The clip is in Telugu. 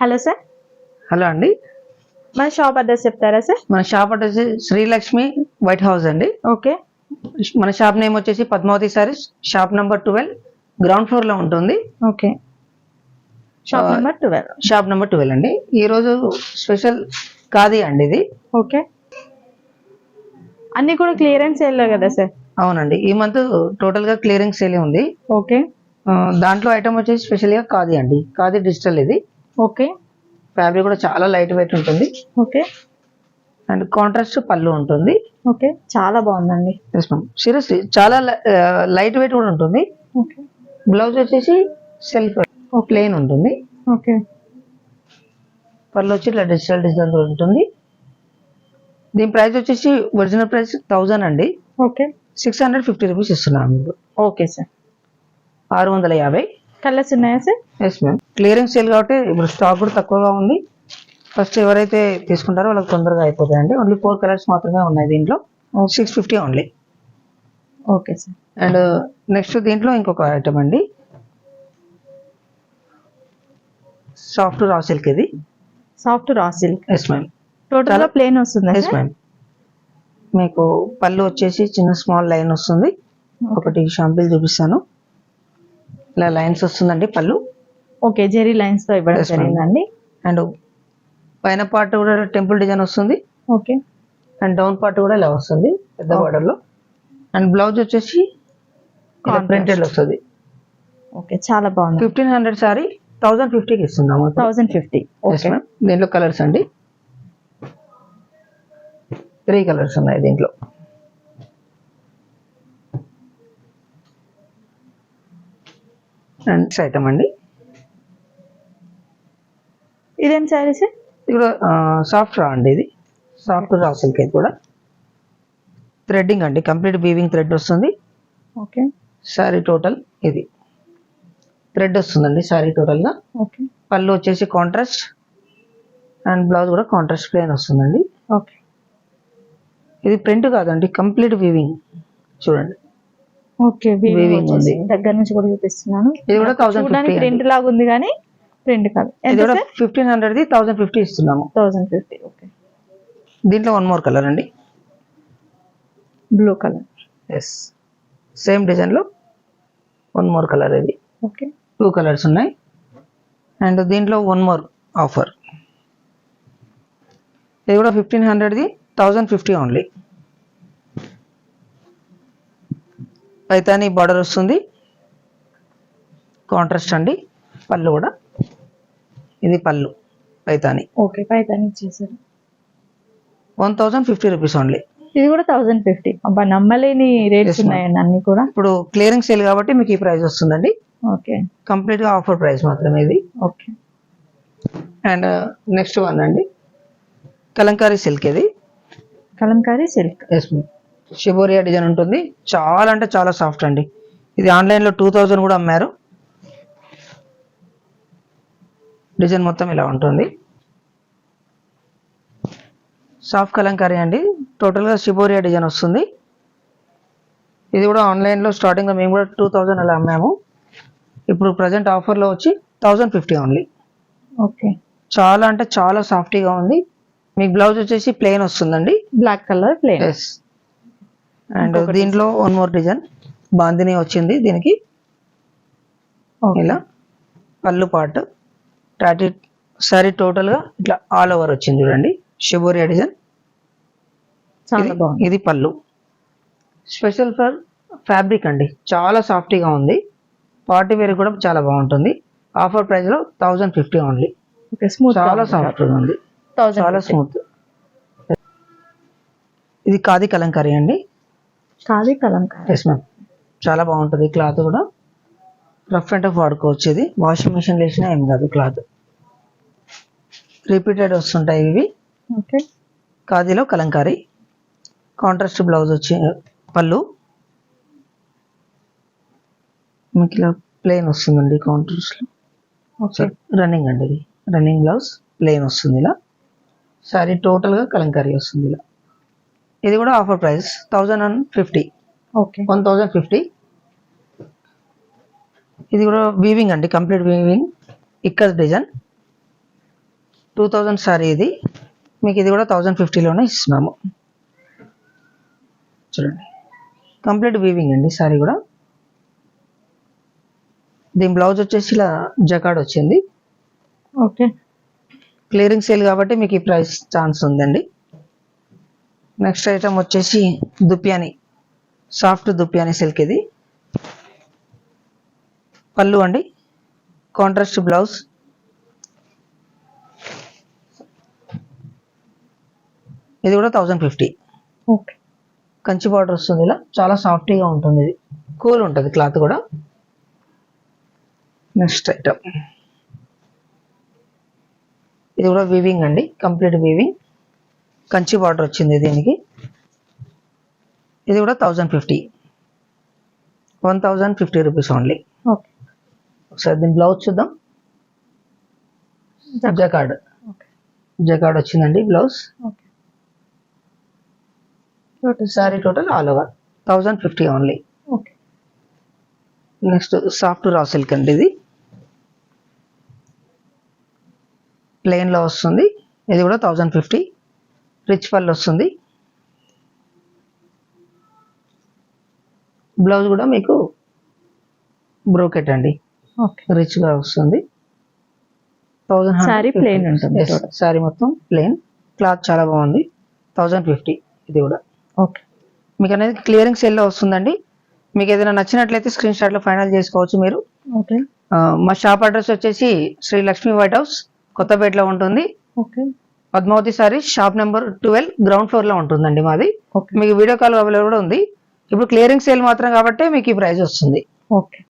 Hello sir. హలో అండి. మన షాప్ అడ్రస్ చెప్తారా సార్? మన shop address Srilakshmi white house అండి. ఓకే. మన షాప్ నేమ్ వచ్చేసి Padmavathi sarees, shop number 12 ground floor లో ఉంటుంది. Okay. Shop number 12. Shop number 12 అండి. ఈ రోజు స్పెషల్ ఖాదీ అండి ఇది. ఓకే. అన్ని కూడా క్లియరెన్స్ సేల్ కదా సార్? అవునండి, ఈ మంత్ టోటల్ గా క్లియరింగ్ సేల్ ఉంది. ఓకే. దాంట్లో ఐటమ్ వచ్చేసి స్పెషల్ గా ఖాదీ అండి. ఖాదీ డిజిటల్ ఇది. ఓకే. ఫ్యాబ్రిక్ కూడా చాలా లైట్ వెయిట్ ఉంటుంది. ఓకే. అండ్ కాంట్రాస్ట్ పళ్ళు ఉంటుంది. ఓకే, చాలా బాగుందండి. సీరియస్లీ చాలా లైట్ వెయిట్ కూడా ఉంటుంది. ఓకే. బ్లౌజ్ వచ్చేసి సెల్ఫ్ ప్లెయిన్ ఉంటుంది. ఓకే. పళ్ళు వచ్చి ఇట్లా డిజిటల్ డిజైన్ ఉంటుంది. దీని ప్రైస్ వచ్చేసి ఒరిజినల్ ప్రైస్ 1000 అండి. ఓకే. 650 రూపీస్ ఇస్తున్నాము. Okay sir. 650. కలర్స్ ఉన్నాయా sir? Yes ma'am. Clearing sale కాబట్టి ఇప్పుడు స్టాక్ కూడా తక్కువగా ఉంది. ఫస్ట్ ఎవరైతే తీసుకుంటారో వాళ్ళకి తొందరగా అయిపోతాయండి. ఓన్లీ 4 కలర్స్ మాత్రమే ఉన్నాయి దీంట్లో. 650 only. Okay sir. And next దీంట్లో ఇంకొక ఐటమ్ అండి, సాఫ్ట్ రా సిల్క్ ఇది. Soft raw silk. Yes ma'am. Total గా ప్లేన్ వస్తుందా? Yes ma'am. మీకు పళ్ళు వచ్చేసి చిన్న స్మాల్ లైన్ వస్తుంది. ఒకటి షాంపిల్ చూపిస్తాను. ఇలా లైన్స్ వస్తుందండి పళ్ళు. ఓకే, జెరీ లైన్స్ తో ఇవ్వడం జరిగిందండి. అండ్ పైన పార్ట్ కూడా టెంపుల్ డిజైన్ వస్తుంది. ఓకే. అండ్ డౌన్ పార్ట్ కూడా ఇలా వస్తుంది పెద్ద బార్డర్ లో. అండ్ బ్లౌజ్ వచ్చేసి ప్రింటెడ్ వస్తుంది. ఓకే, చాలా బాగుంది. 1500 సారీ 1050కి ఇస్తున్నాము. 1050. ఓకే. దీంట్లో కలర్స్ అండి 3 కలర్స్ ఉన్నాయి దీంట్లో. అండ్ ఐటమ్ అండి, ఇదేం సారీ సార్? ఇది కూడా సాఫ్ట్ రా అండి. ఇది సాఫ్ట్ రా సిల్క్. ఇది కూడా థ్రెడ్డింగ్ అండి, కంప్లీట్ వీవింగ్ థ్రెడ్ వస్తుంది. ఓకే. సారీ టోటల్ ఇది థ్రెడ్ వస్తుందండి సారీ టోటల్ గా. ఓకే. పళ్ళు వచ్చేసి కాంట్రాస్ట్ అండ్ బ్లౌజ్ కూడా కాంట్రాస్ట్ ప్లెయిన్ వస్తుందండి. ఓకే. ఇది ప్రింట్ కాదండి, కంప్లీట్ వీవింగ్ చూడండి. ఓకే, వీవింగ్ ఉంది. దగ్గర నుంచి కూడా చూపిస్తున్నాను. ఇది కూడా 1050. ప్రింట్ లాగా ఉంది కానీ ప్రింట్ కాదు. ఇది కూడా 1500ది 1050 ఇస్తున్నాము. 1050. ఓకే. దీంట్లో వన్ మోర్ కలర్ అండి, blue colour. Yes, same design లో వన్ మోర్ కలర్. ఇది ఓకే. 2 కలర్స్ ఉన్నాయి. అండ్ దీంట్లో వన్ మోర్ ఆఫర్. ఇది కూడా 1500ది 1050 ఓన్లీ. పైతాని బార్డర్ వస్తుంది, కాంట్రాస్ట్ అండి. పళ్ళు కూడా ఇది పళ్ళు పైతాని. ఓకే, పైతాని ఇచ్చేసారు. 1050 రూపీస్ ఓన్లీ. ఇది కూడా 1050. అబ్బా, నమ్మలేని రేట్స్ ఉన్నాయండి అన్ని కూడా. ఇప్పుడు క్లియరింగ్ సేల్ కాబట్టి మీకు ఈ ప్రైస్ వస్తుందండి. ఓకే. కంప్లీట్ గా ఆఫర్ ప్రైస్ మాత్రమే ఇది. ఓకే. అండ్ నెక్స్ట్ వన్ అండి, కలంకారీ సిల్క్. ఇది కలంకారీ సిల్క్. ఎస్, షిబోరియా డిజైన్ ఉంటుంది. చాలా అంటే చాలా సాఫ్ట్ అండి. ఇది ఆన్లైన్ లో 2000 కూడా అమ్మారు. డిజైన్ మొత్తం ఇలా ఉంటుంది. సాఫ్ట్ కలంకారీ అండి. టోటల్ గా షిబోరియా డిజైన్ వస్తుంది. ఇది కూడా ఆన్లైన్ లో స్టార్టింగ్ లో మేము కూడా 2000 అలా అమ్మాము. ఇప్పుడు ప్రజెంట్ ఆఫర్ లో వచ్చి 1050 ఓన్లీ. ఓకే. చాలా అంటే చాలా సాఫ్టీగా ఉంది. మీకు బ్లౌజ్ వచ్చేసి ప్లెయిన్ వస్తుందండి, black colour plain. Yes. And దీంట్లో వన్ మోర్ డిజైన్ బాందిని వచ్చింది దీనికి. ఇలా పళ్ళు పార్ట్ సారీ టోటల్ గా ఇట్లా ఆల్ ఓవర్ వచ్చింది చూడండి, షిబోరియా డిజైన్. చాలా బాగుంది. ఇది పళ్ళు. స్పెషల్ ఫర్ ఫ్యాబ్రిక్ అండి, చాలా సాఫ్టీగా ఉంది. పార్టీ వేర్ కూడా చాలా బాగుంటుంది. ఆఫర్ ప్రైస్ లో 1050 ఓన్లీ. చాలా సాఫ్ట్ ఉంది, చాలా స్మూత్. ఇది ఖాదీ కలంకారీ అండి. ఖాదీ కలంకారీ. Yes ma'am. చాలా బాగుంటుంది. క్లాత్ కూడా రఫ్ అండ్ టఫ్ వాడుకోవచ్చు. ఇది వాషింగ్ మిషన్ వేసినా ఏం కాదు. క్లాత్ రిపీటెడ్ వస్తుంటాయి ఇవి. ఓకే. ఖాదీలో కలంకారీ. కాంట్రాస్ట్ బ్లౌజ్ వచ్చి పళ్ళు మీకు ఇలా ప్లెయిన్ వస్తుందండి కాంట్రాస్ట్ లో. ఓకే. రన్నింగ్ అండి, ఇది రన్నింగ్ బ్లౌజ్ ప్లెయిన్ వస్తుంది. ఇలా సారీ టోటల్ గా కలంకారీ వస్తుంది. ఇలా ఇది కూడా ఆఫర్ ప్రైస్ 1050. ఓకే. 1050. ఇది కూడా వీవింగ్ అండి, కంప్లీట్ వీవింగ్. ఇక్కడ డిజైన్ 2000 సారీ ఇది, మీకు ఇది కూడా 1050లోనే ఇస్తున్నాము. చూడండి కంప్లీట్ వీవింగ్ అండి సారీ కూడా. దీని బ్లౌజ్ వచ్చేసి ఇలా జకాడ్ వచ్చింది. ఓకే. క్లియరింగ్ సేల్ కాబట్టి మీకు ఈ ప్రైస్ ఛాన్స్ ఉందండి. నెక్స్ట్ ఐటమ్ వచ్చేసి దుప్యాని, సాఫ్ట్ దుప్యాని సిల్క్. ఇది పళ్ళు అండి, కాంట్రాస్ట్ బ్లౌజ్. ఇది కూడా 1050. ఓకే. కంచి బార్డర్ వస్తుంది ఇలా, చాలా సాఫ్ట్గా ఉంటుంది. ఇది కూల్ ఉంటుంది క్లాత్ కూడా. నెక్స్ట్ ఐటమ్ ఇది కూడా వీవింగ్ అండి, కంప్లీట్ వీవింగ్. కంచి బార్డర్ వచ్చింది దీనికి. ఇది కూడా 1050, 1050 రూపీస్ ఓన్లీ. ఓకే. ఒకసారి దీని బ్లౌజ్ చూద్దాం. Jacquard, okay. జకార్డ్ వచ్చిందండి blouse. Okay. Sorry total all over 1050 only. Okay. Next soft raw silk అండి. ఇది ప్లెయిన్ లో వస్తుంది. ఇది కూడా 1050. రిచ్ పళ్ళు వస్తుంది. బ్లౌజ్ కూడా మీకు బ్రోకెట్ అండి, ఓకే. రిచ్ గా వస్తుంది. సారీ ప్లెయిన్ ఉంటుంది. సారీ మొత్తం ప్లెయిన్, క్లాత్ చాలా బాగుంది. 1050 ఇది కూడా. ఓకే. మీకు అనేది క్లియరింగ్ సేల్ లో వస్తుందండి. మీకు ఏదైనా నచ్చినట్లయితే స్క్రీన్ షాట్ లో ఫైనల్ చేసుకోవచ్చు మీరు. ఓకే. మా షాప్ అడ్రస్ వచ్చేసి శ్రీ లక్ష్మీ వైట్ హౌస్, కొత్తపేటలో ఉంటుంది. Okay. Padmavathi saree shop number 12 ground floor లో ఉంటుందండి మాది. ఓకే. మీకు వీడియో కాల్ అవైలబుల్ కూడా ఉంది. ఇప్పుడు క్లియరింగ్ సేల్ మాత్రం కాబట్టి మీకు ఈ ప్రైస్ వస్తుంది. ఓకే.